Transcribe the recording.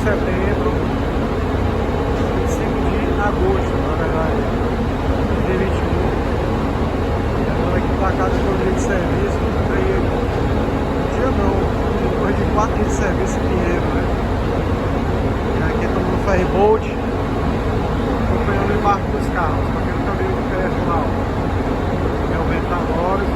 setembro, 25 de agosto, na verdade, de 2021. Eu aqui pra casa do dia de serviço, comprei dia não, depois de 4 dias de serviço em Pinheiro, né? E aqui estamos no ferryboat, acompanhando o embarque dos carros, para quem nunca veio de perto lá, ó. É o Ventadores,